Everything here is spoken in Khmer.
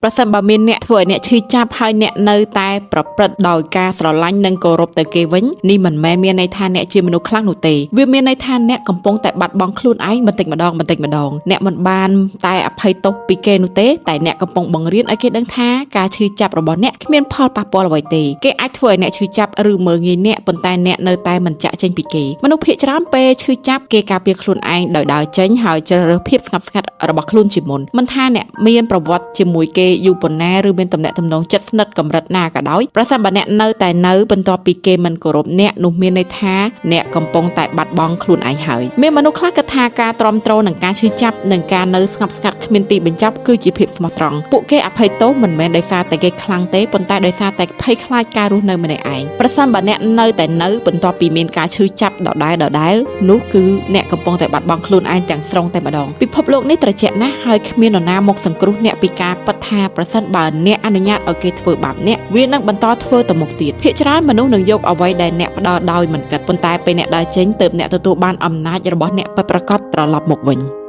ប្រសិនបើមានអ្នកធ្វើឲ្យអ្នកឈឺចាប់ហើយអ្នកនៅតែប្រព្រឹត្តដោយការស្រឡាញ់និងគោរពទៅគេវិញនេះមិនមែនមានន័យថាអ្នកជាមនុស្សខ្លាំងនោះទេវាមានន័យថាអ្នកកំពុងតែបាត់បង់ខ្លួនឯងបន្តិចម្ដងអ្នកមិនបានតែអភ័យទោសពីគេនោះទេតែអ្នកកំពុងបង្រៀនឲ្យគេដឹងថាការឈឺចាប់របស់អ្នកគ្មានផលប៉ះពាល់អ្វីទេគេអាចធ្វើឲ្យអ្នកឈឺចាប់ឬមើលងាយអ្នកប៉ុន្តែអ្នកនៅតែមិនចាក់ចេញពីគេមនុស្សភាគច្រើនពេលឈឺចាប់គេការពារខ្លួនឯងដោយដើរចេញហើយជ្រើសរើសភាពស្ងប់ស្ងាត់របស់ខ្លួនជាមុនមិនថាអ្នកមានប្រវត្តិជាមួយគេយូរប៉ុណ្ណាឬមានទំនាក់ទំនងជិតស្និទ្ធកម្រិតណាក៏ដោយប្រសិនបើអ្នកនៅតែនៅបន្ទាប់ពីគេមិនគោរពអ្នកនោះមានន័យថាអ្នកកំពុងតែបាត់បង់ខ្លួនឯងហើយមានមនុស្សខ្លះគិតថាការទ្រាំទ្រនឹងការឈឺចាប់និងការនៅស្ងប់ស្ងាត់គ្មានទីបញ្ចប់គឺជាភាពស្មោះត្រង់ពួកគេអភ័យទោសមិនមែនដោយសារតែគេខ្លាំងទេប៉ុន្តែដោយសារតែភ័យខ្លាចការរស់នៅម្នាក់ឯងប្រសិនបើអ្នកនៅតែនៅបន្ទាប់ពីមានការឈឺចាប់ដដែលនោះគឺអ្នកកំពុងតែបាត់បង់ខ្លួនឯងទាំងស្រុងតែម្ដងពិភពលោកនេះត្រជាក់ណាស់ហើយគ្មាននរណាមកសង្គ្រោះអ្នកពីការពិតថាប្រសិនបើអ្នកអនុញ្ញាតឲ្យគេធ្វើបាបអ្នកវានឹងបន្តធ្វើទៅមុខទៀតភាគច្រើនមនុស្សនឹងយកអ្វីដែលអ្នកផ្ដល់ដោយមិនគិតប៉ុន្តែពេលអ្នកដើរចេញទើបអ្នកទទួលបានអំណាចរបស់អ្នកពិតប្រាកដត្រឡប់មកវិញ